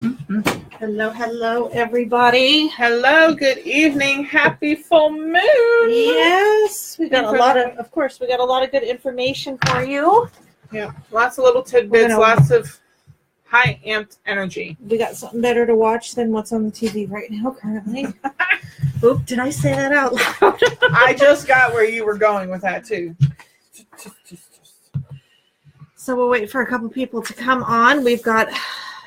Hello, everybody. Hello, good evening. Happy full moon. Yes, we got a lot of good information for you. Yeah, lots of little tidbits, lots of high amped energy. We got something better to watch than what's on the TV right now currently. Oop, did I say that out loud? I just got where you were going with that too. So we'll wait for a couple people to come on. We've got,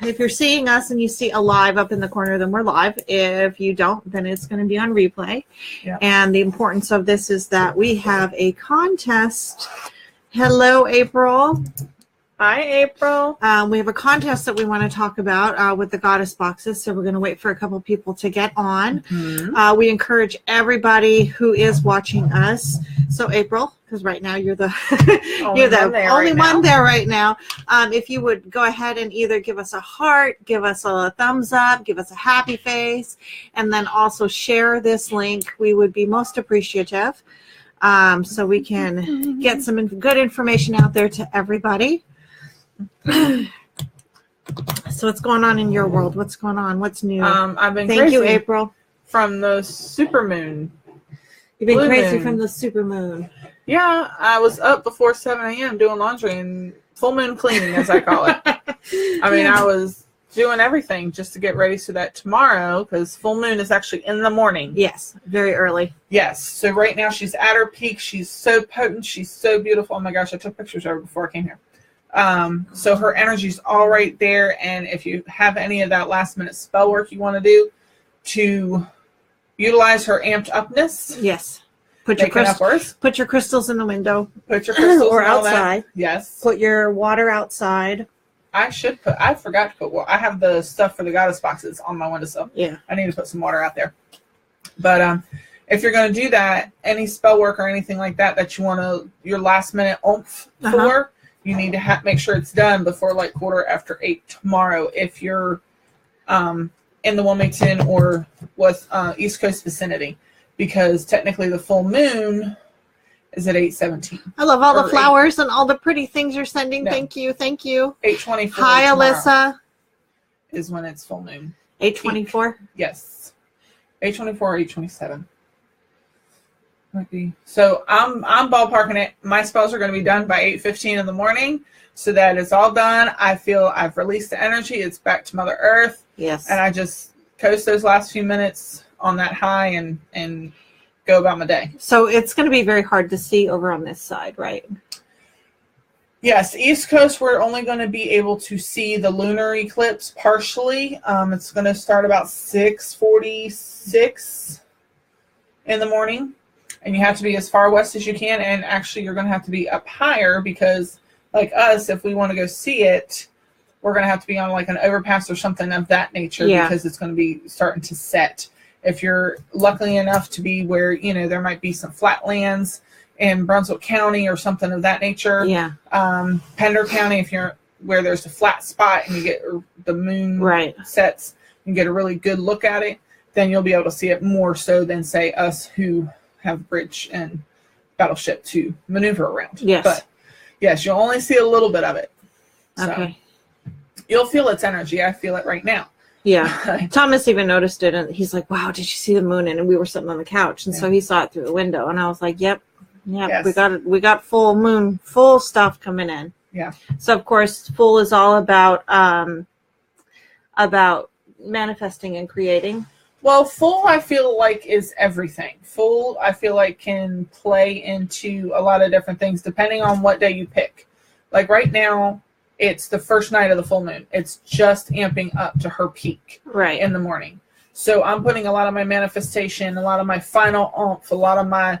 if you're seeing us and you see a live up in the corner, then we're live. If you don't, then it's going to be on replay. Yeah. And the importance of this is that we have a contest. Hello, April. Hi, April. We have a contest that we want to talk about with the goddess boxes. So we're going to wait for a couple people to get on. Mm-hmm. We encourage everybody who is watching us. So April, because right now you're the only one there right now. If you would go ahead and either give us a heart, give us a thumbs up, give us a happy face, and then also share this link, we would be most appreciative. So we can get some good information out there to everybody. So what's going on in your world? What's going on? What's new? I've been Thank you, April. From the supermoon. You've been crazy from the supermoon. Yeah, I was up before 7 a.m. doing laundry and full moon cleaning, as I call it. I mean, I was doing everything just to get ready so that tomorrow, because full moon is actually in the morning. Yes, very early. Yes. So right now she's at her peak. She's so potent. She's so beautiful. Oh my gosh, I took pictures of her before I came here. So her energy's all right there. And if you have any of that last minute spell work you want to do to utilize her amped upness. Yes. Put your crystals in the window. Put your crystals or outside. Yes. Put your water outside. I forgot to put water. I have the stuff for the goddess boxes on my windowsill. Yeah. I need to put some water out there. But if you're going to do that, any spell work or anything like that you want to, your last minute oomph for, you need to make sure it's done before like 8:15 tomorrow if you're in the Wilmington or with East Coast vicinity, because technically the full moon is at 8:17. I love all the flowers and all the pretty things you're sending. No. Thank you. 8:24. Hi, Alyssa. Is when it's full moon. 8:24. Yes, 8:24 or 8:27. Might be. So I'm ballparking it. My spells are going to be done by 8:15 in the morning, so that it's all done. I feel I've released the energy. It's back to Mother Earth. Yes. And I just coast those last few minutes on that high and go about my day. So it's going to be very hard to see over on this side, right? Yes, East Coast, we're only going to be able to see the lunar eclipse partially. It's going to start about 6:46 in the morning. And you have to be as far west as you can. And actually, you're going to have to be up higher because, like us, if we want to go see it, we're going to have to be on like an overpass or something of that nature because it's going to be starting to set. If you're lucky enough to be where, there might be some flatlands in Brunswick County or something of that nature. Yeah. Pender County, if you're where there's a flat spot and you get the moon sets, you get a really good look at it, then you'll be able to see it more so than, say, us who have bridge and battleship to maneuver around. Yes. But yes, you'll only see a little bit of it. So okay. You'll feel its energy. I feel it right now. Yeah. Thomas even noticed it and he's like, wow, did you see the moon? And we were sitting on the couch. And so he saw it through the window. And I was like, yep. Yes. We got full moon, full stuff coming in. Yeah. So of course, full is all about manifesting and creating. Well, full, I feel like, is everything. Full, I feel like, can play into a lot of different things depending on what day you pick. Like right now, it's the first night of the full moon. It's just amping up to her peak in the morning. So I'm putting a lot of my manifestation, a lot of my final oomph, a lot of my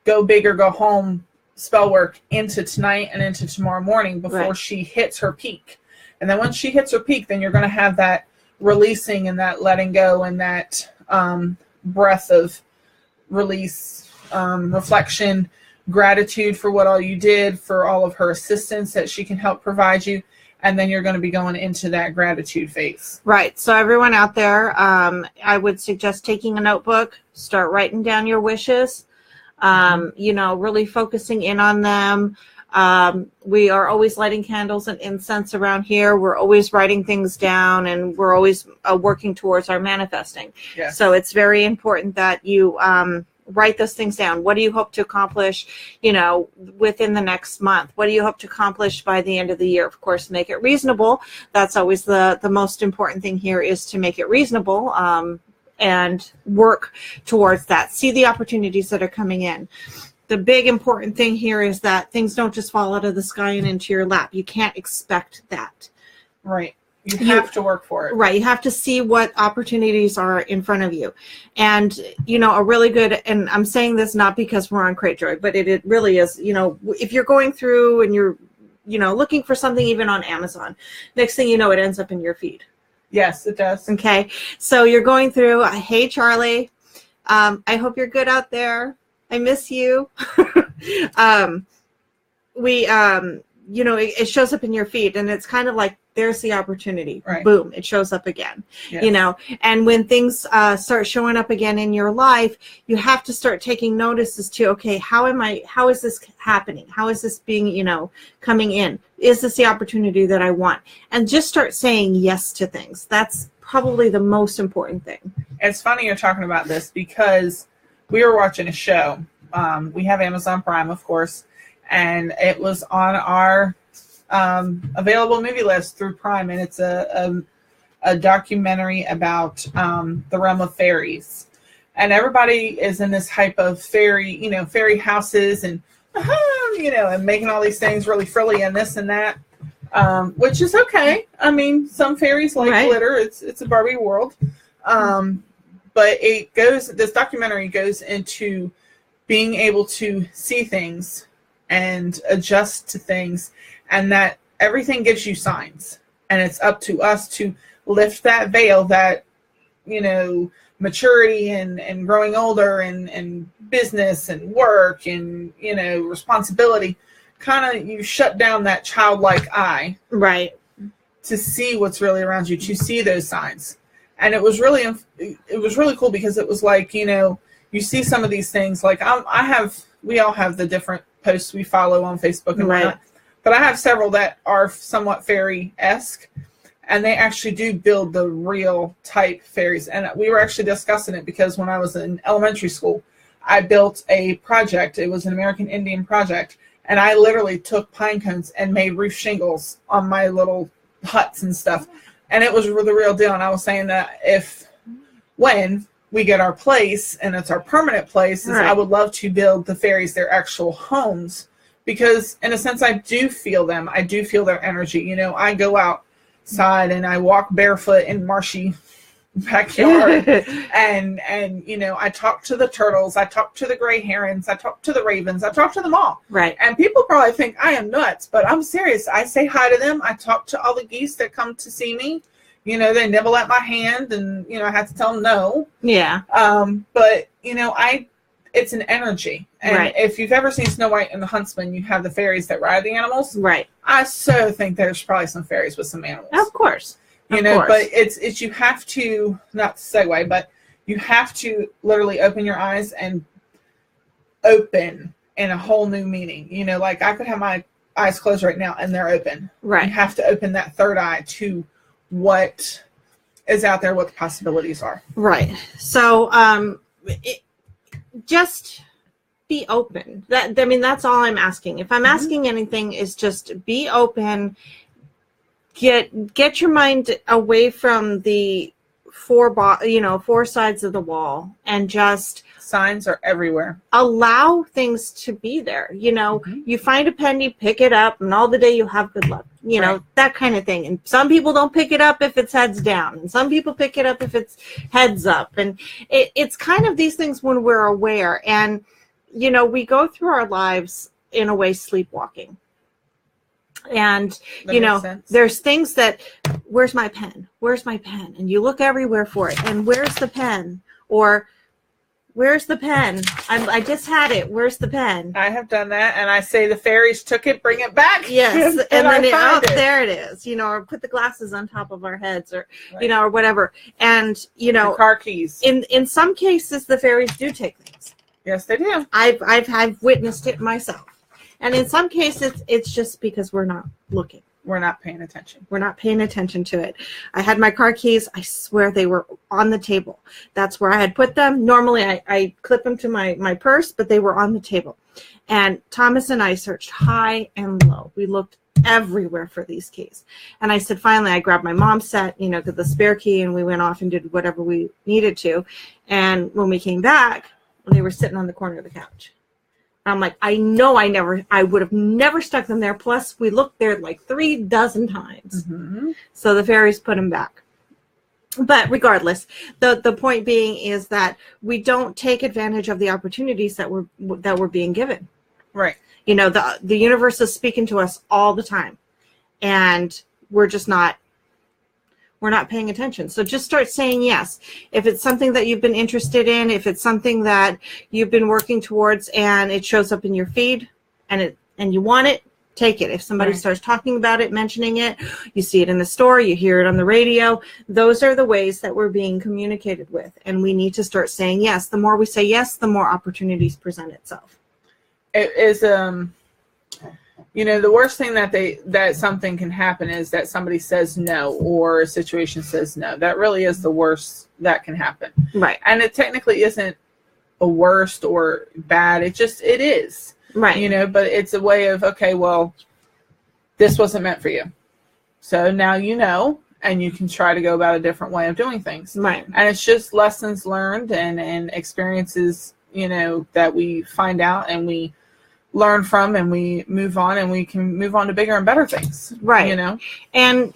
go big or go home spell work into tonight and into tomorrow morning before she hits her peak. And then once she hits her peak, then you're going to have that releasing and that letting go and that breath of release, reflection, gratitude for what all you did, for all of her assistance that she can help provide you. And then you're going to be going into that gratitude phase. Right. So everyone out there, I would suggest taking a notebook, start writing down your wishes, really focusing in on them. We are always lighting candles and incense around here. We're always writing things down, and we're always working towards our manifesting. Yes. So it's very important that you write those things down. What do you hope to accomplish, within the next month? What do you hope to accomplish by the end of the year? Of course, make it reasonable. That's always the most important thing here, is to make it reasonable and work towards that. See the opportunities that are coming in. The big important thing here is that things don't just fall out of the sky and into your lap. You can't expect that. Right. You have to work for it. Right. You have to see what opportunities are in front of you. And, a really good, and I'm saying this not because we're on Cratejoy, but it really is, if you're going through and you're, looking for something even on Amazon, next thing you know, it ends up in your feed. Yes, it does. Okay. So you're going through, hey, Charlie, I hope you're good out there. I miss you. It shows up in your feed, and it's kind of like, there's the opportunity. Right. Boom, it shows up again. Yes. And when things start showing up again in your life, you have to start taking notice as to, okay, how is this happening? How is this being, coming in? Is this the opportunity that I want? And just start saying yes to things. That's probably the most important thing. It's funny you're talking about this, because we were watching a show. We have Amazon Prime, of course, and it was on our available movie list through Prime, and it's a documentary about the realm of fairies. And everybody is in this hype of fairy houses and and making all these things really frilly and this and that, which is okay. I mean, some fairies like glitter. It's a Barbie world. But this documentary goes into being able to see things and adjust to things, and that everything gives you signs, and it's up to us to lift that veil that, maturity and growing older and business and work and, responsibility, kind of, you shut down that childlike eye. Right. To see what's really around you, to see those signs. And it was really cool, because it was like, you see some of these things, like we all have the different posts we follow on Facebook and whatnot, but I have several that are somewhat fairy-esque, and they actually do build the real type fairies. And we were actually discussing it, because when I was in elementary school, I built a project. It was an American Indian project, and I literally took pine cones and made roof shingles on my little huts and stuff. And it was the real deal. And I was saying that when we get our place, and it's our permanent place, I would love to build the fairies their actual homes, because in a sense, I do feel them. I do feel their energy. I go outside and I walk barefoot in marshy backyard and I talk to the turtles, I talk to the gray herons, I talk to the ravens, I talk to them all. Right. And people probably think I am nuts, but I'm serious. I say hi to them. I talk to all the geese that come to see me. They nibble at my hand, and I have to tell them no. Yeah. But it's an energy. And if you've ever seen Snow White and the Huntsman, you have the fairies that ride the animals. Right. I so think there's probably some fairies with some animals. Of course. But it's you have to, not to segue, but you have to literally open your eyes and open in a whole new meaning. Like I could have my eyes closed right now and they're open. Right. You have to open that third eye to what is out there, what the possibilities are. Right. So just be open. That's all I'm asking. If I'm asking anything, is just be open. Get your mind away from the four sides of the wall, and just signs are everywhere. Allow things to be there. You find a penny, pick it up, and all the day you have good luck. That kind of thing. And some people don't pick it up if it's heads down, and some people pick it up if it's heads up. And it's kind of these things when we're aware. And we go through our lives in a way sleepwalking. And there's things that, where's my pen? Where's my pen? And you look everywhere for it. And where's the pen? Or where's the pen? I just had it. Where's the pen? I have done that, and I say the fairies took it, bring it back. Yes, and then there it is. Or put the glasses on top of our heads, or or whatever. And the car keys. In some cases, the fairies do take things. Yes, they do. I've witnessed it myself. And in some cases, it's just because we're not looking. We're not paying attention. We're not paying attention to it. I had my car keys. I swear they were on the table. That's where I had put them. Normally, I clip them to my purse, but they were on the table. And Thomas and I searched high and low. We looked everywhere for these keys. And I said, finally, I grabbed my mom's set, the spare key, and we went off and did whatever we needed to. And when we came back, they were sitting on the corner of the couch. I'm like, I know I would have never stuck them there. Plus, we looked there like 3 dozen times. Mm-hmm. So the fairies put them back. But regardless, the point being is that we don't take advantage of the opportunities that we're being given. Right. The universe is speaking to us all the time, and we're not paying attention. So just start saying yes. If it's something that you've been interested in, if it's something that you've been working towards and it shows up in your feed and you want it, take it. If somebody starts talking about it, mentioning it, you see it in the store, you hear it on the radio, those are the ways that we're being communicated with. And we need to start saying yes. The more we say yes, the more opportunities present itself. It is, the worst thing that something can happen is that somebody says no, or a situation says no. That really is the worst that can happen. Right. And it technically isn't a worst or bad. It is. Right. But it's a way of, okay, well, this wasn't meant for you. So now and you can try to go about a different way of doing things. Right. And it's just lessons learned and experiences, that we find out and we learn from, and we move on, and we can move on to bigger and better things. Right. And,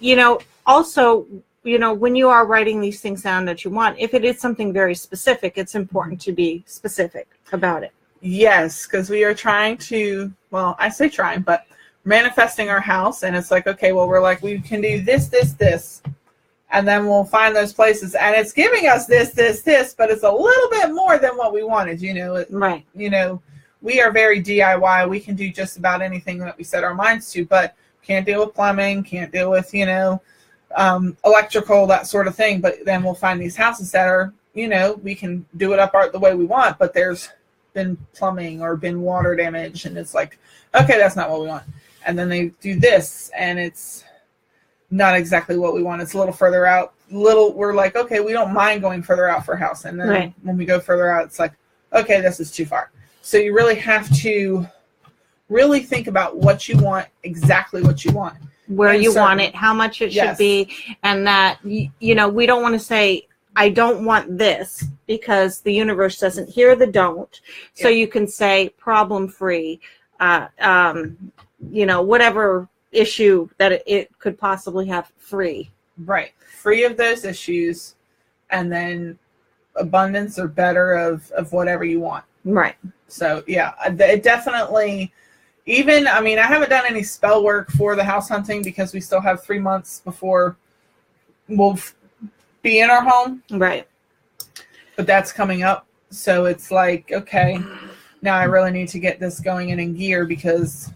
also, when you are writing these things down that you want, if it is something very specific, it's important to be specific about it. Yes, because we are trying to, well, I say trying, but manifesting our house. And it's like, okay, well, we're like, we can do this, this, this. And then we'll find those places. And it's giving us this, this, this, but it's a little bit more than what we wanted, Right. We are very DIY. We can do just about anything that we set our minds to, but can't deal with plumbing, can't deal with, electrical, that sort of thing. But then we'll find these houses that are, we can do it up the way we want, but there's been plumbing or been water damage. And it's like, okay, that's not what we want. And then they do this, and it's not exactly what we want. It's a little further out. We're like, okay, we don't mind going further out for a house. And then when we go further out, it's like, okay, this is too far. So you really have to really think about what you want, exactly what you want. Where you want it, how much it should be, and that, we don't want to say, I don't want this, because the universe doesn't hear the don't. So you can say problem-free, whatever issue that it could possibly have, free. Right. Free of those issues, and then abundance or better of whatever you want. Right. So, it definitely, I haven't done any spell work for the house hunting because we still have 3 months before we'll be in our home. Right. But that's coming up. So it's like, okay, now I really need to get this going in gear, because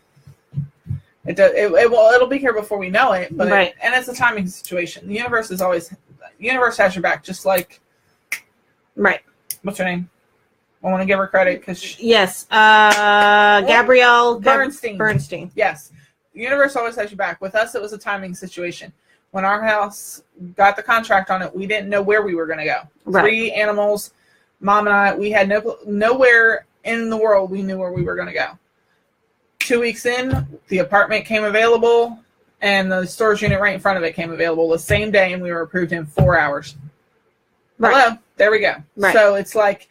it'll be here before we know it. But and it's a timing situation. The universe has your back, just like. Right. What's her name? I want to give her credit because yes, Gabrielle Bernstein. Yes, the universe always has your back. With us, it was a timing situation. When our house got the contract on it, we didn't know where we were going to go. Right. 3 animals, Mom and I. We had nowhere in the world we knew where we were going to go. 2 weeks in, the apartment came available, and the storage unit right in front of it came available the same day, and we were approved in 4 hours. Right. Hello, there we go. Right. So it's like.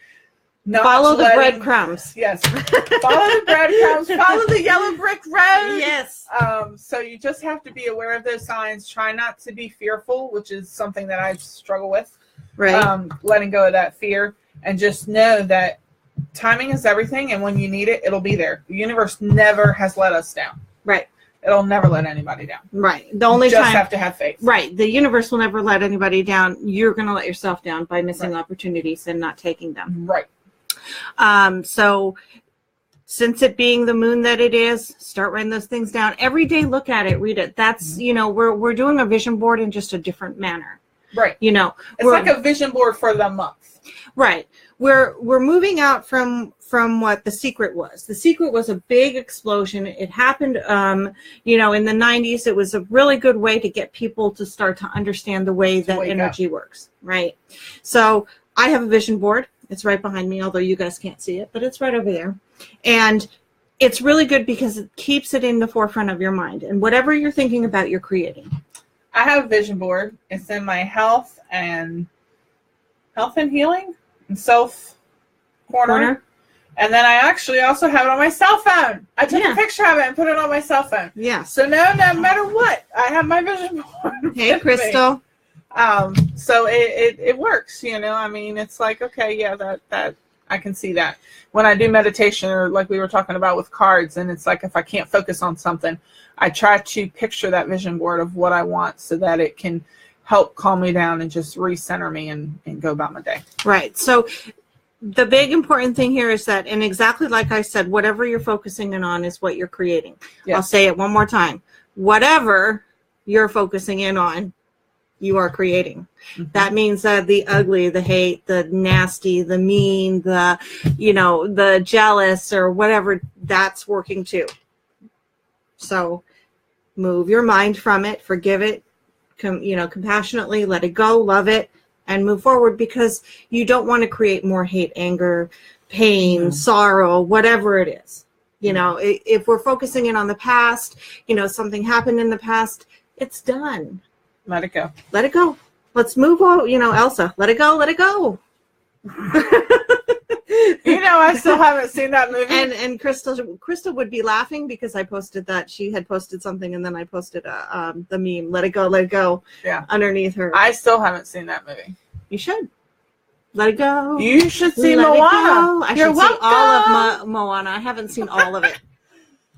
Follow the breadcrumbs. Yes. Follow the breadcrumbs. Follow the yellow brick road. Yes. So you just have to be aware of those signs. Try not to be fearful, which is something that I struggle with. Right. Letting go of that fear, and just know that timing is everything. And when you need it, it'll be there. The universe never has let us down. Right. It'll never let anybody down. Right. The only time you just have to have faith. Right. The universe will never let anybody down. You're going to let yourself down by missing opportunities and not taking them. Right. So since it being the moon that it is, start writing those things down every day. Look at it, read it. That's, we're doing a vision board in just a different manner. Right. It's like a vision board for the month. Right. We're moving out from from what The Secret was. The Secret was a big explosion. It happened, you know, in the 90s. It was a really good way to get people to start to understand the way that energy works, right? So I have a vision board. It's right behind me, although you guys can't see it, but it's right over there. And it's really good because it keeps it in the forefront of your mind. And whatever you're thinking about, you're creating. I have a vision board. It's in my health and healing and self corner. And then I actually also have it on my cell phone. I took a picture of it and put it on my cell phone. Yeah. So no matter what, I have my vision board. Hey, Crystal. So it works, you know. I mean, it's like, okay, yeah, that I can see that. When I do meditation, or like we were talking about with cards, and it's like if I can't focus on something, I try to picture that vision board of what I want so that it can help calm me down and just recenter me and go about my day. Right. So the big important thing here is that, and exactly like I said, whatever you're focusing in on is what you're creating. Yes. I'll say it one more time. Whatever you're focusing in on, you are creating. Mm-hmm. That means that the ugly, the hate, the nasty, the mean, the, you know, the jealous or whatever, that's working too. So move your mind from it, forgive it, compassionately, let it go, love it, and move forward, because you don't want to create more hate, anger, pain, sorrow, whatever it is. You know, if we're focusing in on the past, you know, something happened in the past, it's done. Let it go. Let it go. Let's move on. You know, Elsa, let it go. Let it go. You know, I still haven't seen that movie. And Crystal would be laughing because I posted that. She had posted something, and then I posted the meme, let it go, underneath her. I still haven't seen that movie. You should. Let it go. You should see Moana. I should see all of Moana. I haven't seen all of it.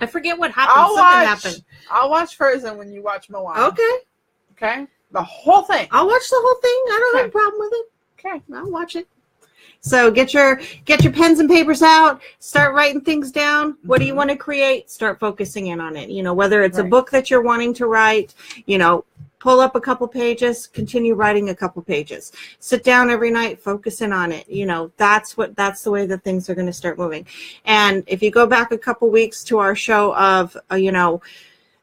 I forget what happened. Happened. I'll watch Frozen when you watch Moana. Okay. The whole thing. I'll watch the whole thing. I don't have a problem with it. Okay. I'll watch it. So get your pens and papers out. Start writing things down. What do you want to create? Start focusing in on it. You know, whether it's a book that you're wanting to write, you know, pull up a couple pages, continue writing a couple pages. Sit down every night, focus in on it. You know, that's the way that things are going to start moving. And if you go back a couple weeks to our show of, you know,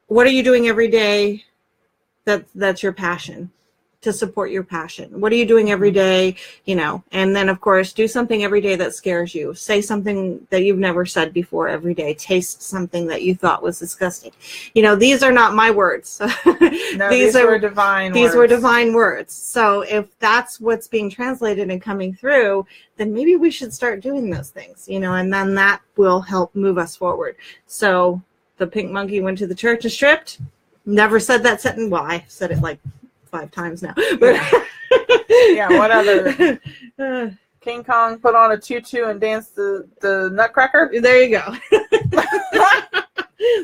what are you doing every day that's your passion, to support your passion? What are you doing every day? You know, and then of course, do something every day that scares you. Say something that you've never said before every day. Taste something that you thought was disgusting. You know, these are not my words. No, these were divine words. These were divine words. So if that's what's being translated and coming through, then maybe we should start doing those things, you know, and then that will help move us forward. So the pink monkey went to the church and stripped. Never said that sentence. Well, I said it like 5 times now. But yeah, what other? King Kong put on a tutu and danced the Nutcracker. There you go.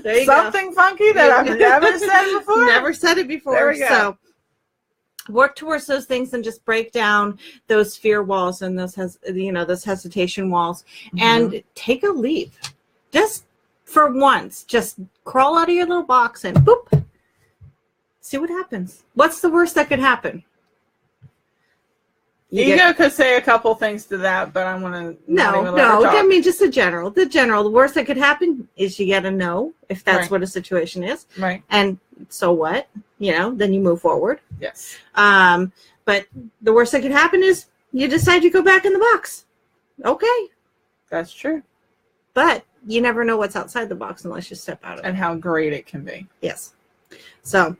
There you Something funky that I've never said before. Never said it before. There we go. So work towards those things and just break down those fear walls and those hesitation walls, and take a leap. Just for once, just crawl out of your little box and boop. See what happens. What's the worst that could happen? Ego could say a couple things to that, but I want to. No. I mean, just the general. The worst that could happen is you get a no, if that's what a situation is. Right. And so what? You know, then you move forward. Yes. But the worst that could happen is you decide to go back in the box. Okay. That's true. But you never know what's outside the box unless you step out of it. And how great it can be. Yes. So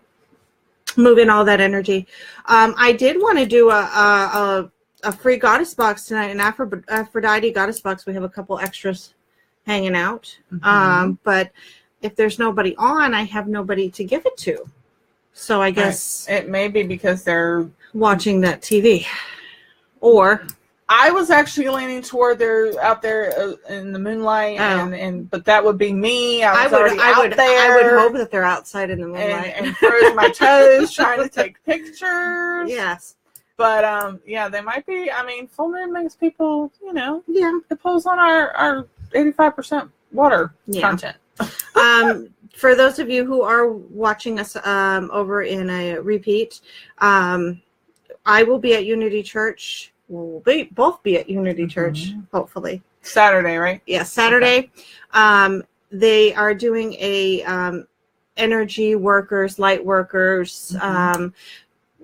move in all that energy. I did want to do a free goddess box tonight, an Aphrodite goddess box. We have a couple extras hanging out. But if there's nobody on, I have nobody to give it to. So I guess it may be because they're watching that TV. Or I was actually leaning toward they're out there in the moonlight, but that would be me. I would hope that they're outside in the moonlight and froze my toes trying to take pictures. Yes, but they might be. I mean, full moon makes people, you know, it pulls on our 85% water content. For those of you who are watching us over in a repeat, I will be at Unity Church will both be at Unity Church, hopefully. Saturday, right? Yeah, Saturday. Okay. They are doing a energy workers, light workers,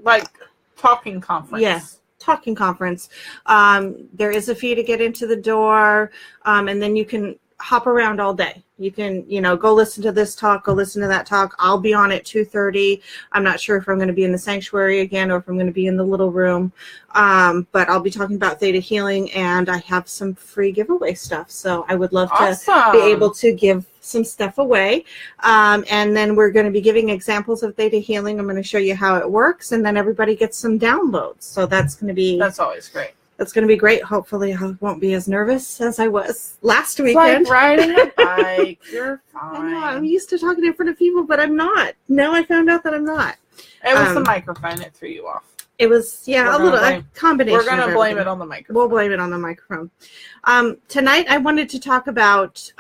like talking conference. Yeah, talking conference. There is a fee to get into the door, and then you can hop around all day. You can, go listen to this talk, go listen to that talk. I'll be on at 2:30. I'm not sure if I'm going to be in the sanctuary again or if I'm going to be in the little room. But I'll be talking about theta healing, and I have some free giveaway stuff. So I would love to be able to give some stuff away. And then we're going to be giving examples of theta healing. I'm going to show you how it works, and then everybody gets some downloads. So that's always great. That's going to be great. Hopefully I won't be as nervous as I was last weekend. It's like riding a bike. You're fine. I know. I'm used to talking in front of people, but I'm not. Now I found out that I'm not. It was the microphone. It threw you off. It was, a combination. We're going to blame it on the microphone. We'll blame it on the microphone. Tonight I wanted to talk about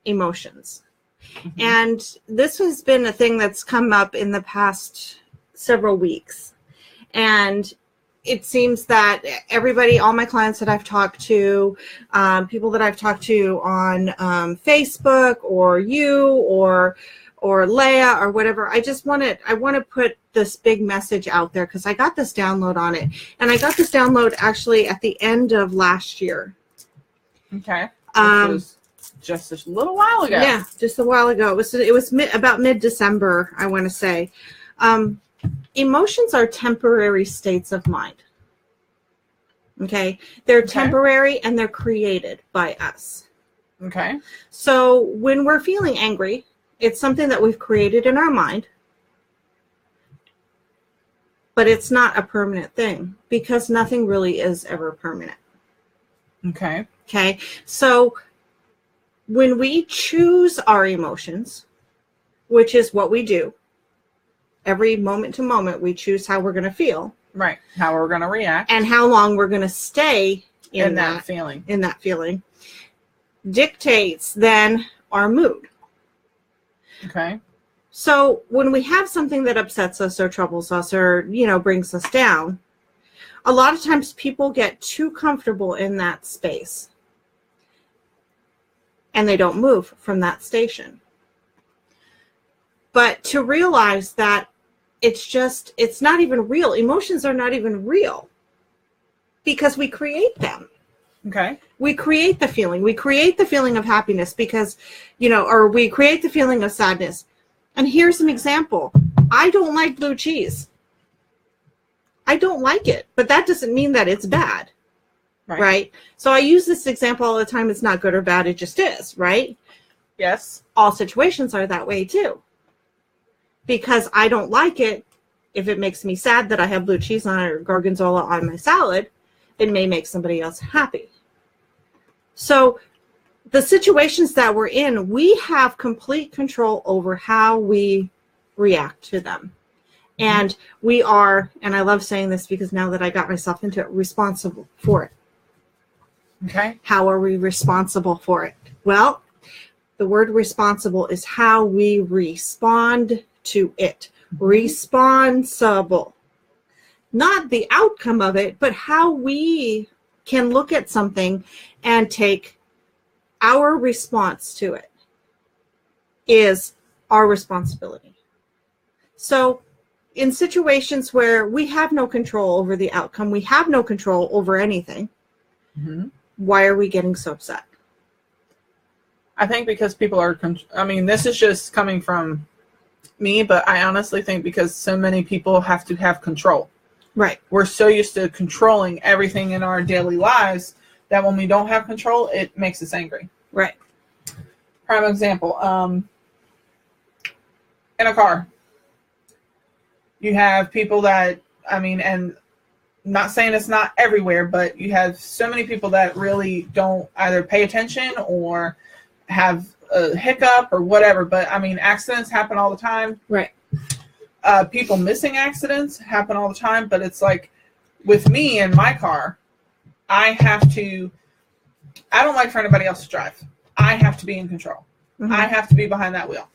emotions. And this has been a thing that's come up in the past several weeks. And it seems that everybody, all my clients that I've talked to, people that I've talked to on Facebook or you or Leah or whatever, I want to put this big message out there because I got this download on it. And I got this download actually at the end of last year. Okay. Which was just a little while ago. Yeah, just a while ago. It was about mid-December, I want to say. Emotions are temporary states of mind. Okay? They're temporary and they're created by us. Okay. So when we're feeling angry, it's something that we've created in our mind, but it's not a permanent thing because nothing really is ever permanent. Okay. Okay? So when we choose our emotions, which is what we do, every moment to moment, we choose how we're going to feel. Right. How we're going to react. And how long we're going to stay in that feeling. In that feeling. Dictates then our mood. Okay. So when we have something that upsets us or troubles us or, brings us down, a lot of times people get too comfortable in that space. And they don't move from that station. But to realize that it's not even real. Emotions are not even real because we create them. Okay. We create the feeling. We create the feeling of happiness because, or we create the feeling of sadness. And here's an example. I don't like blue cheese. I don't like it, but that doesn't mean that it's bad. Right? So I use this example all the time. It's not good or bad. It just is, right? Yes. All situations are that way too. Because I don't like it, if it makes me sad that I have blue cheese on or gorgonzola on my salad, it may make somebody else happy. So the situations that we're in, we have complete control over how we react to them. And we are, and I love saying this because now that I got myself into it, responsible for it. Okay. How are we responsible for it? Well, the word responsible is how we respond to it. Responsible. Not the outcome of it, but how we can look at something and take our response to it is our responsibility. So in situations where we have no control over the outcome, we have no control over anything, why are we getting so upset? I think because people are, this is just coming from me, but I honestly think because so many people have to have control. Right. We're so used to controlling everything in our daily lives that when we don't have control, it makes us angry. Right. Prime example, in a car, you have people that, and not saying it's not everywhere, but you have so many people that really don't either pay attention or have a hiccup or whatever. But accidents happen all the time. Right. People missing accidents happen all the time. But it's like with me in my car, I don't like for anybody else to drive. I have to be in control. I have to be behind that wheel.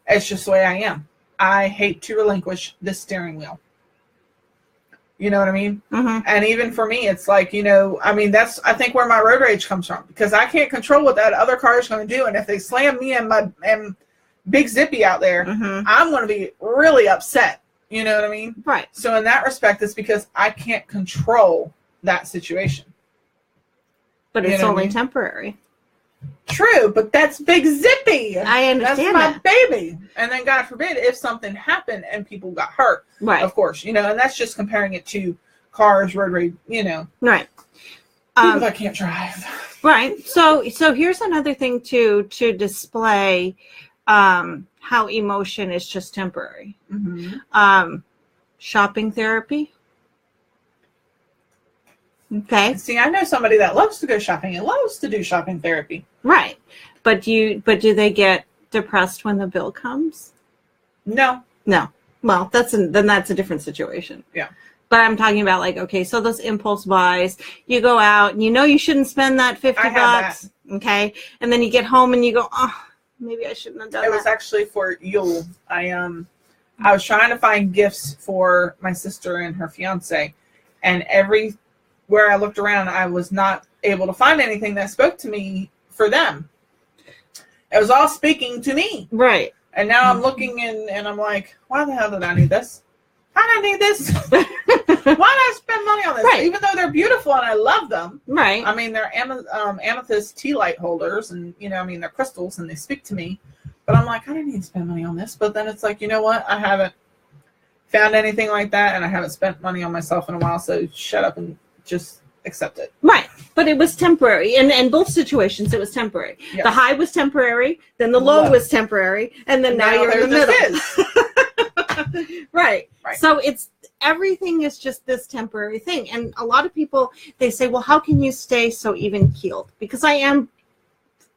It's just the way I am. I hate to relinquish the steering wheel. You know what I mean? Mm-hmm. And even for me, it's like, you know, I mean, that's, I think, where my road rage comes from, because I can't control what that other car is going to do. And if they slam me and Big Zippy out there, I'm going to be really upset. You know what I mean? Right. So in that respect, it's because I can't control that situation. But it's only temporary. True, but that's Big Zippy. I understand. That's my baby. And then God forbid if something happened and people got hurt. Right. Of course, you know, and that's just comparing it to cars, road rage, you know. Right. People that can't drive. Right. So here's another thing to display how emotion is just temporary. Shopping therapy. Okay. See, I know somebody that loves to go shopping and loves to do shopping therapy. Right. But do they get depressed when the bill comes? No. Well, that's a different situation. Yeah. But I'm talking about, like, okay, so those impulse buys, you go out and you know you shouldn't spend that $50. That. Okay. And then you get home and you go, oh, maybe I shouldn't have done that. It was actually for Yule. I was trying to find gifts for my sister and her fiance, and where I looked around, I was not able to find anything that spoke to me for them. It was all speaking to me. Right. And now I'm looking and I'm like, why the hell did I need this? I don't need this. Why did I spend money on this? Right. Even though they're beautiful and I love them. Right. I mean, they're amethyst tea light holders, and, you know, I mean, they're crystals and they speak to me. But I'm like, I don't need to spend money on this. But then it's like, you know what? I haven't found anything like that, and I haven't spent money on myself in a while, so shut up and just accept it. Right. But it was temporary. In both situations, it was temporary. Yes. The high was temporary, then the low was temporary, and then now you're in the middle. Right. So everything is just this temporary thing. And a lot of people, they say, well, how can you stay so even keeled? Because I am,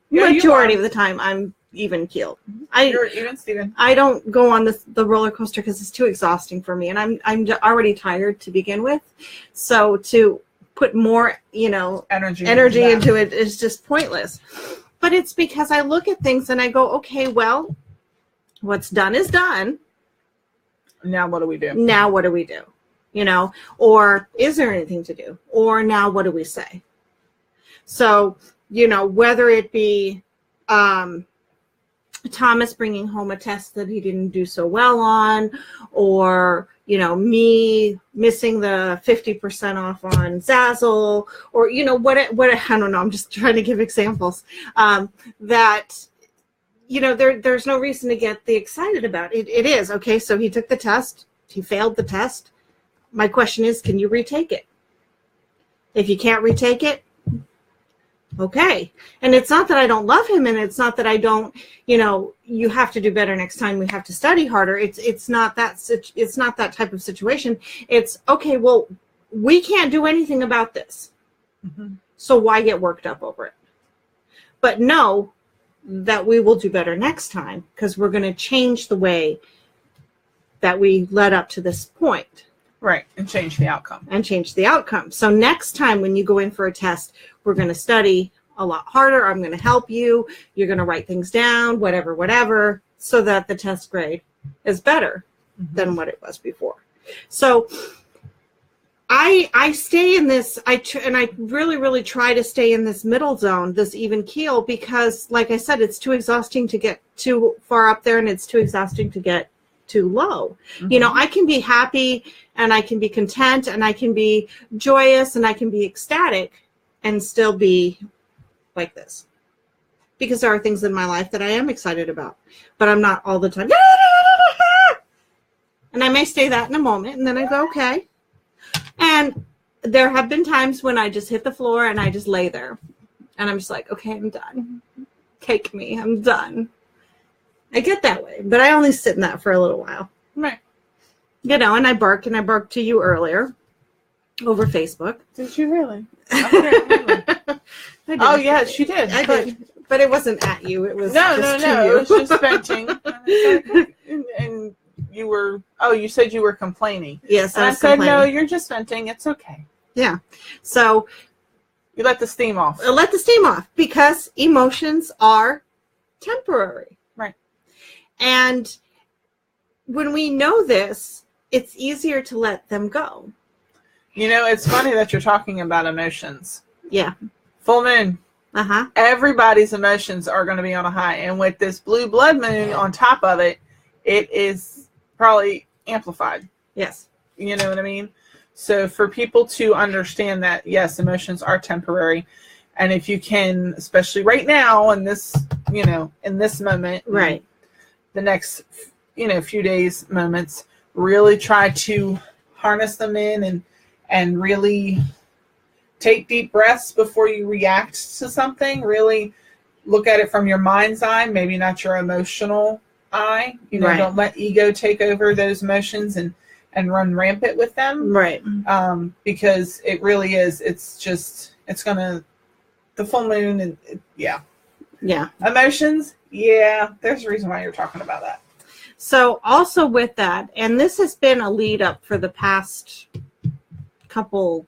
majority of the time, I'm even keeled. You're even, Steven. I don't go on the roller coaster because it's too exhausting for me, and I'm already tired to begin with. So to put more, energy into it is just pointless. But it's because I look at things and I go, okay, well, what's done is done. Now what do we do? Now what do we do? Or is there anything to do? Or now what do we say? So, whether it be Thomas bringing home a test that he didn't do so well on, or, me missing the 50% off on Zazzle, or, what I don't know, I'm just trying to give examples, that, there's no reason to get excited about it. It is, okay, so he took the test, he failed the test. My question is, can you retake it? If you can't retake it, okay. And it's not that I don't love him, and it's not that I don't, you have to do better next time, we have to study harder. It's not that type of situation. It's, okay, well, we can't do anything about this. So why get worked up over it? But know that we will do better next time, because we're going to change the way that we led up to this point. Right, and change the outcome. So next time when you go in for a test, we're going to study a lot harder. I'm going to help you. You're going to write things down, whatever, so that the test grade is better than what it was before. So I stay in this, and I really, really try to stay in this middle zone, this even keel, because, like I said, it's too exhausting to get too far up there, and it's too exhausting to get too low. I can be happy, and I can be content, and I can be joyous, and I can be ecstatic, and still be like this. Because there are things in my life that I am excited about, but I'm not all the time. And I may say that in a moment, and then I go, okay. And there have been times when I just hit the floor and I just lay there. And I'm just like, okay, I'm done. Take me. I'm done. I get that way, but I only sit in that for a little while. Right. And I barked to you earlier over Facebook. Did you really? Oh, yeah, she did. I did. But it wasn't at you. It was no. You. It was just venting. And you were, you said you were complaining. Yes, I said, no, you're just venting. It's okay. Yeah. So you let the steam off. Let the steam off, because emotions are temporary. Right. And when we know this, it's easier to let them go. You know, it's funny that you're talking about emotions. Yeah. Full moon. Uh-huh. Everybody's emotions are going to be on a high. And with this blue blood moon on top of it, it is probably amplified. Yes. You know what I mean? So for people to understand that, yes, emotions are temporary. And if you can, especially right now in this, you know, in this moment, right, the next, you know, few days, moments, really try to harness them in and really take deep breaths before you react to something. Really look at it from your mind's eye, maybe not your emotional eye. You know, right. Don't let ego take over those emotions and run rampant with them. Right. Because it really is. It's going to, the full moon and yeah. Emotions. Yeah. There's a reason why you're talking about that. So also with that, and this has been a lead up for the past couple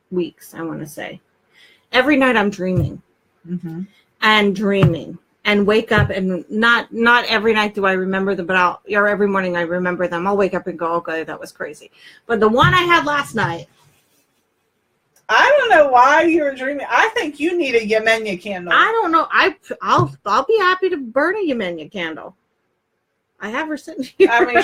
weeks, I want to say. Every night I'm dreaming and wake up, and not every night do I remember them, but or every morning I remember them. I'll wake up and go, okay, that was crazy. But the one I had last night, I don't know why you were dreaming. I think you need a Yemenia candle. I don't know. I'll be happy to burn a Yemenia candle. I have her sitting here. I mean,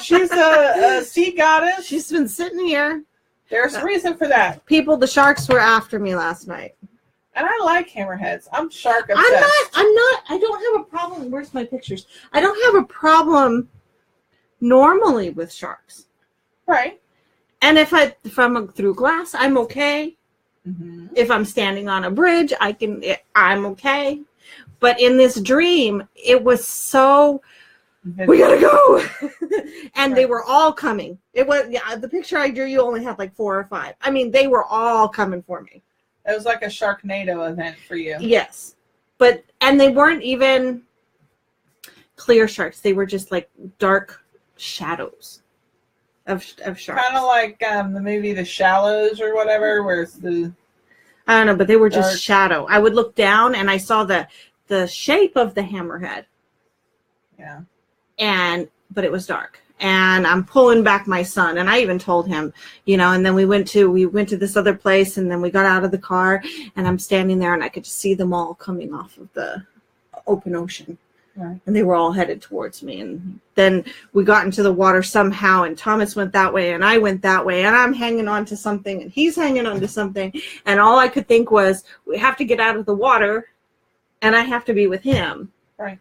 she's a sea goddess. She's been sitting here. There's a reason for that. People, the sharks were after me last night. And I like hammerheads. I'm shark obsessed. I don't have a problem. Where's my pictures? I don't have a problem normally with sharks. Right. And if I'm through glass, I'm okay. If I'm standing on a bridge, I'm okay. But in this dream, it was so, we gotta go. And they were all coming. It was, the picture I drew you only had like 4 or 5. I mean, they were all coming for me. It was like a Sharknado event for you. Yes. And they weren't even clear sharks. They were just like dark shadows of sharks. Kind of like the movie The Shallows or whatever, where it's the... I don't know, but they were just shadow. I would look down and I saw the shape of the hammerhead. Yeah. But it was dark. And I'm pulling back my son, and I even told him, you know, and then we went to this other place, and then we got out of the car, and I'm standing there, and I could see them all coming off of the open ocean. Right. And they were all headed towards me. And then we got into the water somehow, and Thomas went that way, and I went that way, and I'm hanging on to something, and he's hanging on to something. And all I could think was, we have to get out of the water, and I have to be with him. Right.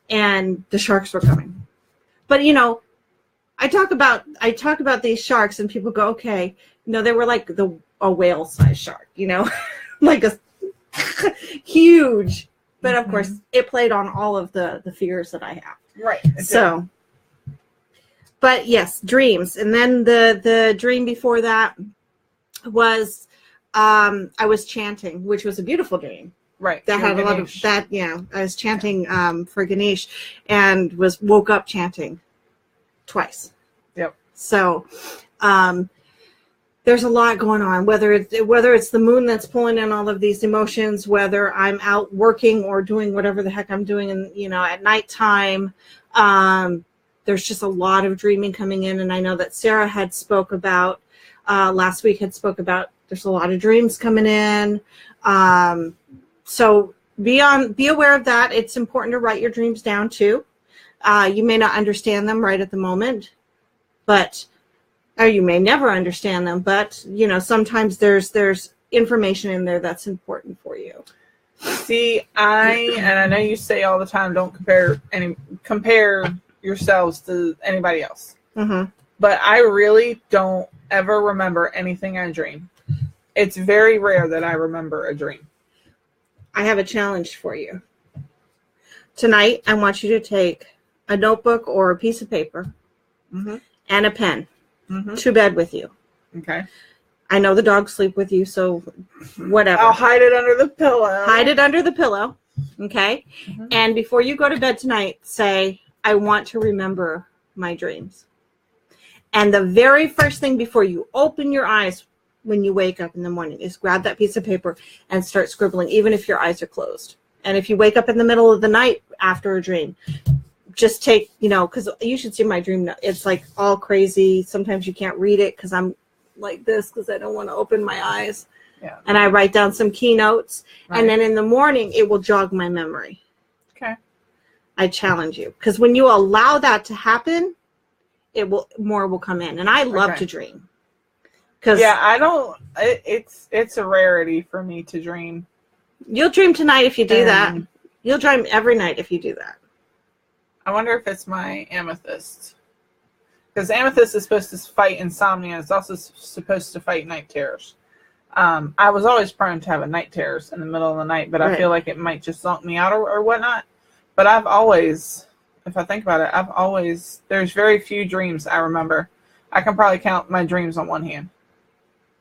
And the sharks were coming. But, you know, I talk about these sharks, and people go, okay, no, they were like a whale-sized shark, you know, like a huge. But of course, it played on all of the fears that I have. Right. So, but yes, dreams, and then the dream before that was I was chanting, which was a beautiful dream. Right. That had a lot of that. Yeah, I was chanting for Ganesh, and woke up chanting twice. Yep. So there's a lot going on, whether it's the moon that's pulling in all of these emotions, whether I'm out working or doing whatever the heck I'm doing, and you know, at nighttime, there's just a lot of dreaming coming in. And I know that Sarah had spoke about last week there's a lot of dreams coming in. So be aware of that. It's important to write your dreams down too. You may not understand them right at the moment, or you may never understand them, but you know, sometimes there's information in there that's important for you. See, and I know you say all the time, don't compare yourselves to anybody else. But I really don't ever remember anything I dream. It's very rare that I remember a dream. I have a challenge for you. Tonight, I want you to take a notebook or a piece of paper and a pen to bed with you. Okay. I know the dogs sleep with you, so whatever. I'll hide it under the pillow. Hide it under the pillow. Okay. And before you go to bed tonight, say, I want to remember my dreams. And the very first thing before you open your eyes when you wake up in the morning is grab that piece of paper and start scribbling, even if your eyes are closed. And if you wake up in the middle of the night after a dream, just take, you know, because you should see my dream. It's like all crazy. Sometimes you can't read it because I'm like this because I don't want to open my eyes. Yeah. And I write down some keynotes. Right. And then in the morning, it will jog my memory. Okay. I challenge you. Because when you allow that to happen, more will come in. And I love to dream. Yeah, I don't. It's a rarity for me to dream. You'll dream tonight if you do that. You'll dream every night if you do that. I wonder if it's my amethyst. Because amethyst is supposed to fight insomnia. It's also supposed to fight night terrors. I was always prone to have a night terrors in the middle of the night, but I feel like it might just zonk me out or whatnot. But I've always, if I think about it, there's very few dreams I remember. I can probably count my dreams on one hand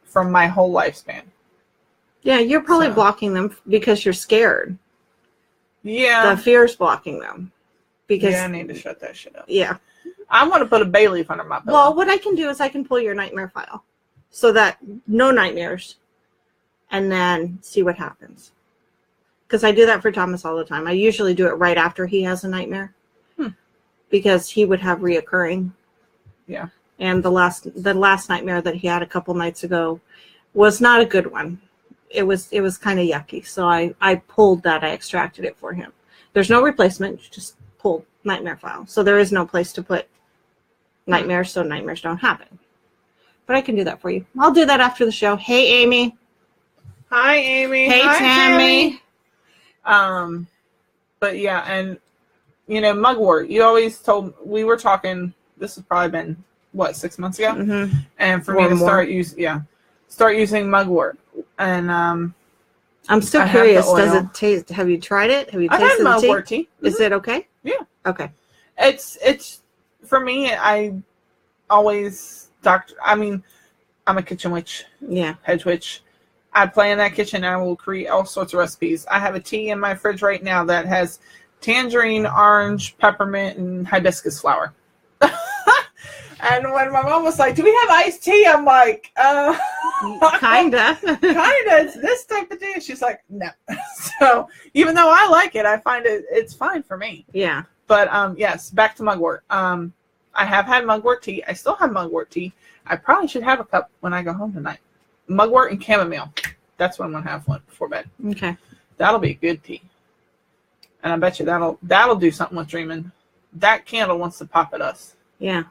from my whole lifespan. Yeah, you're probably blocking them because you're scared. Yeah. The fear's blocking them. Because I need to shut that shit up. Yeah. I'm going to put a bay leaf under my pillow. Well, what I can do is I can pull your nightmare file so that no nightmares and then see what happens. Because I do that for Thomas all the time. I usually do it right after he has a nightmare because he would have reoccurring. Yeah. And the last nightmare that he had a couple nights ago was not a good one. It was kind of yucky. So I pulled that. I extracted it for him. There's no replacement. Just pull nightmare file. So there is no place to put nightmares, so nightmares don't happen. But I can do that for you. I'll do that after the show. Hey, Amy. Hi, Amy. Hey, Tammy. But yeah, and mugwort. You always told we were talking. This has probably been 6 months ago, and for me to start using mugwort. And I'm still curious. Does it taste? Have you tried it? Have you tasted the mugwort tea? Is it okay? Yeah. Okay. It's for me. I always I'm a kitchen witch. Yeah. Hedge witch. I play in that kitchen and I will create all sorts of recipes. I have a tea in my fridge right now that has tangerine, orange, peppermint, and hibiscus flower. And when my mom was like, "Do we have iced tea?" I'm like, kinda. It's this type of tea. She's like, "No." So even though I like it, I find it's fine for me. Yeah. But yes, back to mugwort. I have had mugwort tea. I still have mugwort tea. I probably should have a cup when I go home tonight. Mugwort and chamomile. That's what I'm gonna have one before bed. Okay. That'll be a good tea. And I bet you that'll do something with dreaming. That candle wants to pop at us. Yeah.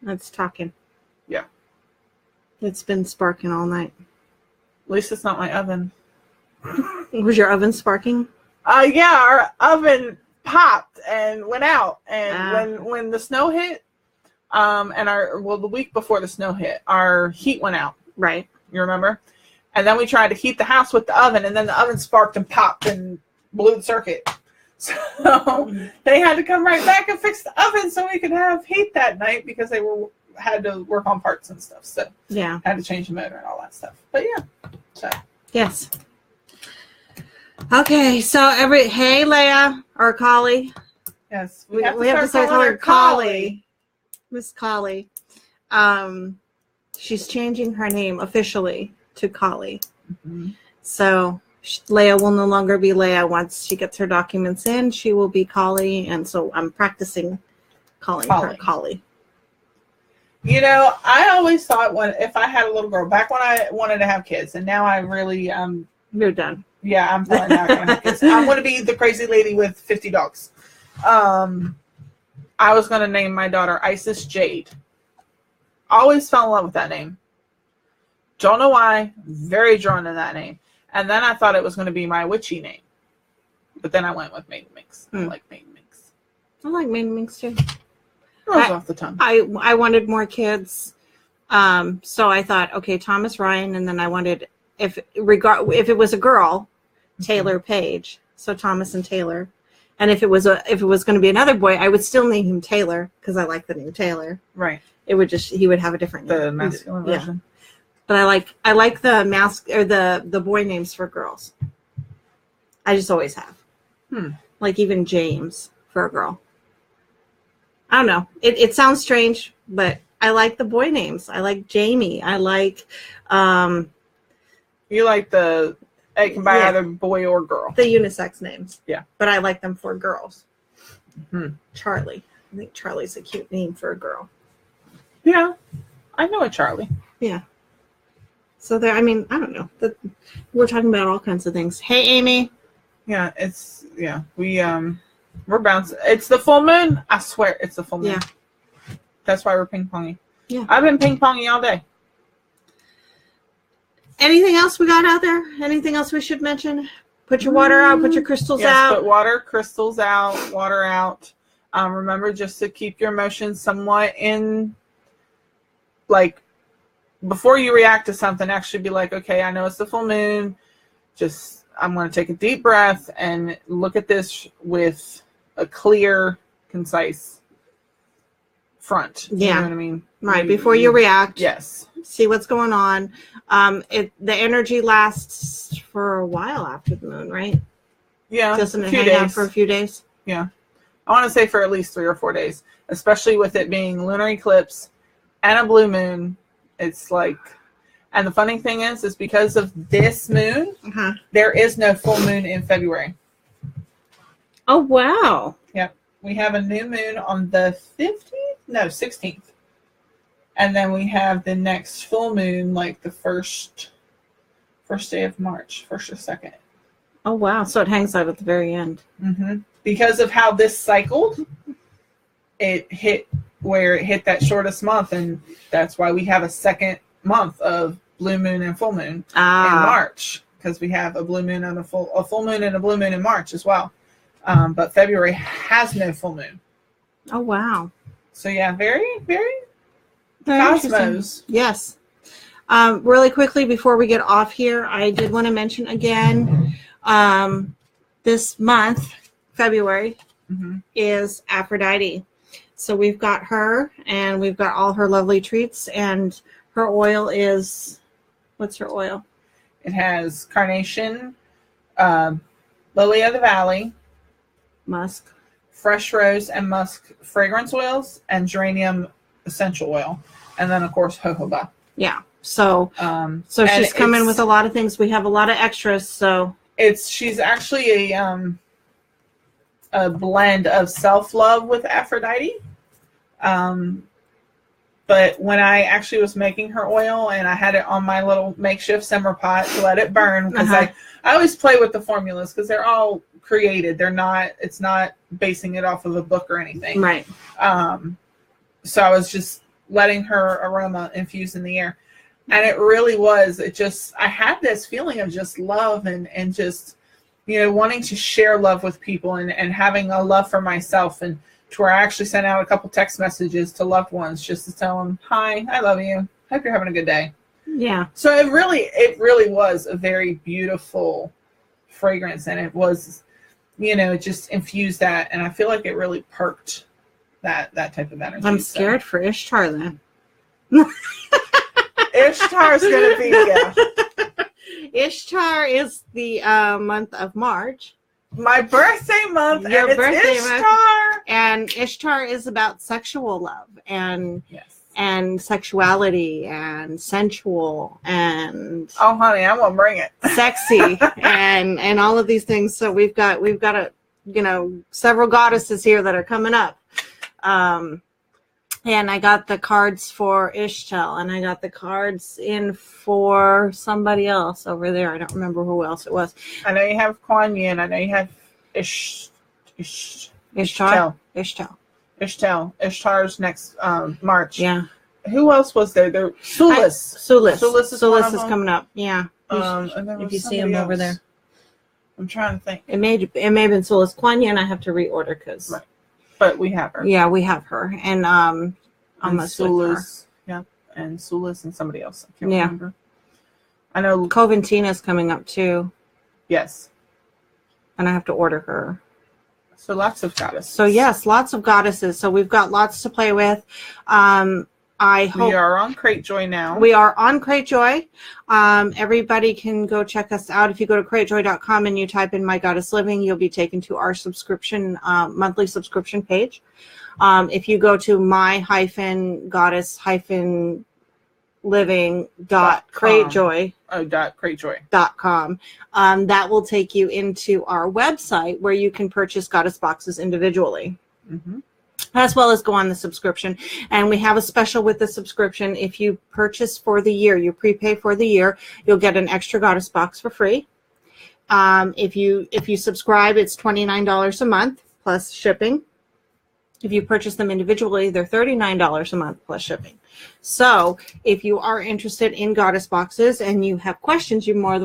That's talking. Yeah. It's been sparking all night. At least it's not my oven. Was your oven sparking? Yeah, our oven popped and went out. And when the snow hit, the week before the snow hit, our heat went out. Right. You remember? And then we tried to heat the house with the oven, and then the oven sparked and popped and blew the circuit. So they had to come right back and fix the oven so we could have heat that night because they had to work on parts and stuff. So yeah, had to change the motor and all that stuff. But yeah, so yes. Okay, so hey Leah or Collie. Yes, we have to start calling her Collie. Miss Collie. She's changing her name officially to Collie. Mm-hmm. So Leia will no longer be Leia. Once she gets her documents in, she will be Collie. And so I'm practicing calling her Collie. I always thought if I had a little girl, back when I wanted to have kids, and now I really you're done. Yeah, I'm probably not going to have kids. I'm going to be the crazy lady with 50 dogs. I was going to name my daughter Isis Jade. Always fell in love with that name. Don't know why. Very drawn to that name. And then I thought it was going to be my witchy name. But then I went with Maiden Minx. I like Maiden Minx. I like Maiden Minx too. Rolls off the tongue. I wanted more kids. So I thought, okay, Thomas Ryan. And then I wanted, if it was a girl, Taylor Page. So Thomas and Taylor. And if it was going to be another boy, I would still name him Taylor because I like the name Taylor. Right. He would have a different name. The masculine version. But I like the or the boy names for girls. I just always have. Like even James for a girl. I don't know. It sounds strange, but I like the boy names. I like Jamie. I like you like it can be either boy or girl. The unisex names. Yeah. But I like them for girls. Mm-hmm. Charlie. I think Charlie's a cute name for a girl. Yeah. I know a Charlie. Yeah. So there, I mean, I don't know. We're talking about all kinds of things. Hey, Amy. Yeah, we're bouncing. It's the full moon. I swear it's the full moon. Yeah. That's why we're ping-ponging. Yeah. I've been ping-ponging all day. Anything else we got out there? Anything else we should mention? Put your water out. Put your crystals out. Put water, crystals out, water out. Remember just to keep your emotions somewhat in, like, before you react to something, actually be like, okay, I know it's the full moon. I'm going to take a deep breath and look at this with a clear, concise front. Yeah. You know what I mean? Right. Before you react. Yes. See what's going on. The energy lasts for a while after the moon, right? Yeah. Doesn't it hang out for a few days? Yeah. I want to say for at least 3 or 4 days, especially with it being lunar eclipse and a blue moon. It's like, and the funny thing is because of this moon, there is no full moon in February. Oh, wow. Yep. We have a new moon on the 15th? No, 16th. And then we have the next full moon, like the first day of March, 1st or 2nd. Oh, wow. So it hangs out at the very end. Mm-hmm. Because of how this cycled, it hit where it hit that shortest month, and that's why we have a second month of blue moon and full moon in March, because we have a blue moon and a full moon and a blue moon in March as well. But February has no full moon. Oh, wow. So yeah, very, very cosmos. Yes. Really quickly before we get off here, I did want to mention again, this month, February, is Aphrodite. So we've got her, and we've got all her lovely treats, and her oil is, what's her oil? It has carnation, lily of the valley, musk, fresh rose and musk fragrance oils, and geranium essential oil, and then of course jojoba. Yeah. So she's coming with a lot of things. We have a lot of extras. So she's actually a blend of self-love with Aphrodite. But when I actually was making her oil and I had it on my little makeshift simmer pot to let it burn, because I always play with the formulas because they're all created. It's not basing it off of a book or anything. Right. So I was just letting her aroma infuse in the air. And it really was, I had this feeling of just love and just, wanting to share love with people and having a love for myself, and to where I actually sent out a couple text messages to loved ones just to tell them, hi, I love you. Hope you're having a good day. Yeah. So it really was a very beautiful fragrance, and it was, it just infused that. And I feel like it really perked that type of energy. I'm scared for Ishtar then. Ishtar's going to be, yeah. Ishtar is the month of March. My birthday month. Your birthday Ishtar. month. And Ishtar is about sexual love and sexuality and sensual and honey, I'm gonna bring it. Sexy and all of these things. So we've got several goddesses here that are coming up. And I got the cards for Ishtar, and I got the cards in for somebody else over there. I don't remember who else it was. I know you have Kuan Yin. I know you have Ishtar. Ishtar's next March. Yeah. Who else was there? Sulis. Sulis is coming up. Yeah. And if you see him over there. I'm trying to think. It may have been Sulis. Kuan Yin I have to reorder because. Right. But we have her. Yeah, we have her. And almost Sulis. Yeah. And Sulis and somebody else. I can't remember. I know Coventina's coming up too. Yes. And I have to order her. So lots of goddesses. So yes, lots of goddesses. So we've got lots to play with. I hope we are on Cratejoy now. We are on Cratejoy. Everybody can go check us out. If you go to cratejoy.com and you type in My Goddess Living, you'll be taken to our subscription, monthly subscription page. If you go to my-goddess-living.cratejoy.com, that will take you into our website where you can purchase goddess boxes individually. Mm-hmm. as well as go on the subscription. And we have a special with the subscription. If you purchase for the year, you prepay for the year, you'll get an extra goddess box for free. If you subscribe, it's $29 a month plus shipping. If you purchase them individually, they're $39 a month plus shipping. So if you are interested in goddess boxes and you have questions, you're more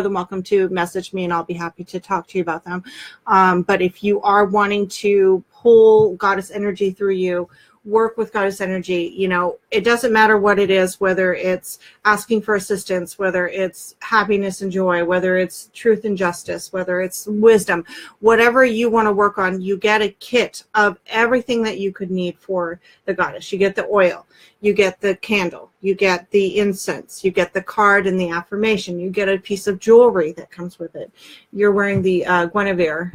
than welcome to message me, and I'll be happy to talk to you about them. But if you are wanting to pull goddess energy through you, work with goddess energy, you know, it doesn't matter what it is, whether it's asking for assistance, whether it's happiness and joy, whether it's truth and justice, whether it's wisdom, whatever you want to work on, you get a kit of everything that you could need for the goddess. You get the oil, you get the candle, you get the incense, you get the card and the affirmation, you get a piece of jewelry that comes with it. You're wearing the Guinevere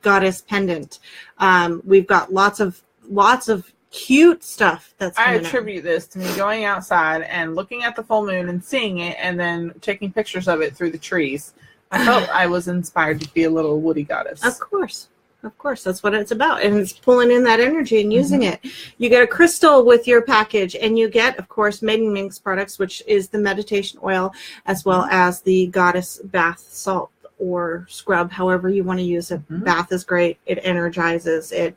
goddess pendant. We've got lots of cute stuff that's I attribute this to me going outside and looking at the full moon and seeing it and then taking pictures of it through the trees. I felt I was inspired to be a little woody goddess. Of course, that's what it's about, and it's pulling in that energy and using it. You get a crystal with your package, and you get, of course, Maiden Minx products, which is the meditation oil, as well as the goddess bath salt or scrub, however you want to use it. Bath is great. It energizes, it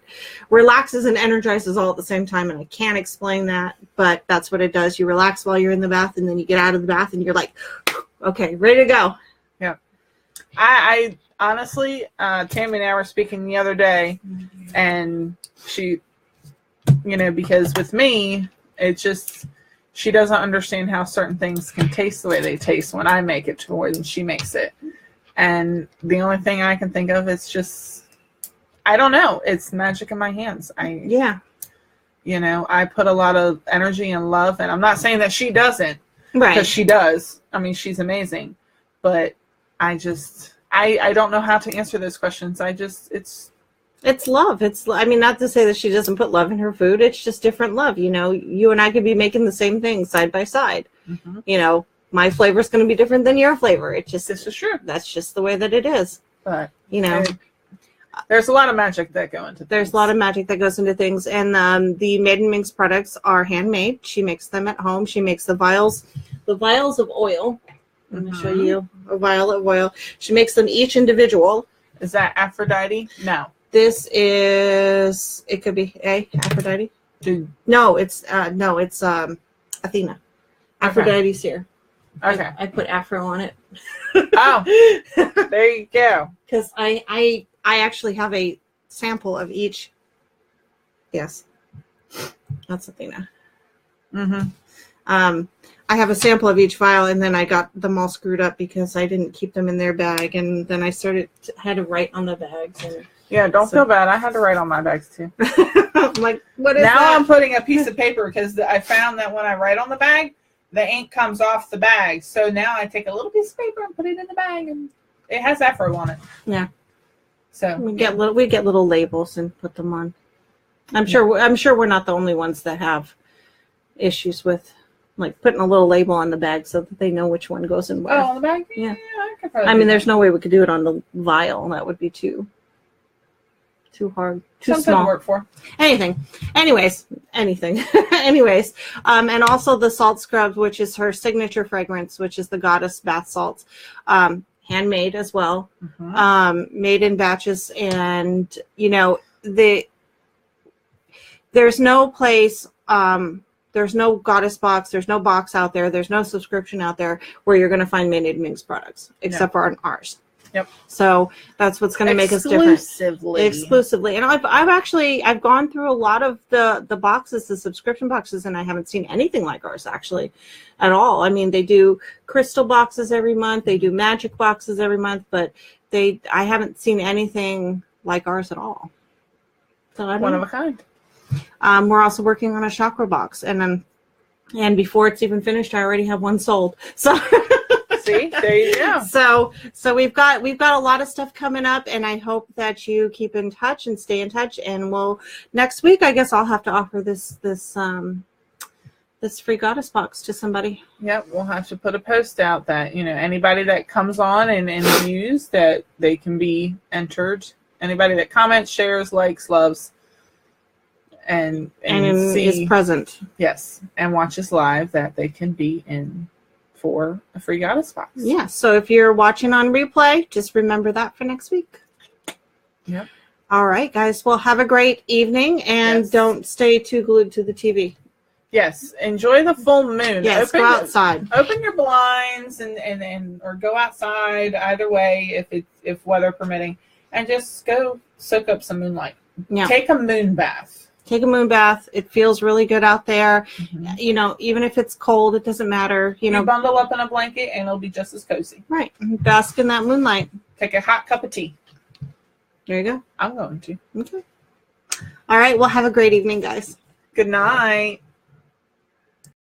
relaxes and energizes all at the same time, and I can't explain that, but that's what it does. You relax while you're in the bath, and then you get out of the bath and you're like, okay, ready to go. Yeah. I honestly, Tammy and I were speaking the other day, and she, you know, because with me, it's just, she doesn't understand how certain things can taste the way they taste when I make it to when she makes it. And the only thing I can think of is just, I don't know. It's magic in my hands. You know, I put a lot of energy and love, and I'm not saying that she doesn't, right? Because she does. I mean, she's amazing, but I don't know how to answer those questions. It's love. I mean, not to say that she doesn't put love in her food. It's just different love. You know, you and I could be making the same thing side by side. You know, my flavor is going to be different than your flavor. This is true. That's just the way that it is. But, you know, there's a lot of magic that go into things. There's a lot of magic that goes into things. And the Maiden Minx products are handmade. She makes them at home. She makes the vials of oil. Let me show you a vial of oil. She makes them each individual. Is that Aphrodite? No. This is, it could be Aphrodite. No, it's Athena. Aphrodite's here. Okay. I put Afro on it. Oh, there you go. Because I actually have a sample of each. Yes, that's Athena. I have a sample of each vial, and then I got them all screwed up because I didn't keep them in their bag, and then I had to write on the bags. And yeah, don't feel bad. I had to write on my bags too. I'm like, what is now that? I'm putting a piece of paper because I found that when I write on the bag, the ink comes off the bag. So now I take a little piece of paper and put it in the bag, and it has Afro on it. Yeah. So we get little labels and put them on. I'm sure we're not the only ones that have issues with like putting a little label on the bag so that they know which one goes in where. Oh, on the bag? Yeah. I mean, there's no way we could do it on the vial. That would be too hard, too something small. To work for. Anything. Anyways. And also the salt scrub, which is her signature fragrance, which is the Goddess Bath Salts. Handmade as well. Made in batches. And, you know, there's no place, there's no goddess box, there's no box out there, there's no subscription out there where you're going to find Maiden Minx products, except for on ours. Yep. So that's what's going to make us different. Exclusively. And I've gone through a lot of the boxes, the subscription boxes, and I haven't seen anything like ours actually at all. I mean, they do crystal boxes every month, they do magic boxes every month, but I haven't seen anything like ours at all. So one of a kind. We're also working on a chakra box, and before it's even finished, I already have one sold. So see, there you go. So we've got a lot of stuff coming up, and I hope that you keep in touch and stay in touch. And next week, I guess I'll have to offer this free goddess box to somebody. Yep, we'll have to put a post out that, you know, anybody that comes on and views that they can be entered. Anybody that comments, shares, likes, loves, and see, is present. Yes, and watch us live, that they can be in for a free goddess box. Yeah. So if you're watching on replay, just remember that for next week. Yep. All right, guys. Well, have a great evening, and don't stay too glued to the TV. Yes, enjoy the full moon. Yes, go outside. Open your blinds and or go outside. Either way, if weather permitting, and just go soak up some moonlight. Yeah. Take a moon bath. Take a moon bath. It feels really good out there. You know, even if it's cold, it doesn't matter. You know, bundle up in a blanket and it'll be just as cozy. Right. Bask in that moonlight. Take a hot cup of tea. There you go. I'm going to. Okay. All right. Well, have a great evening, guys. Good night.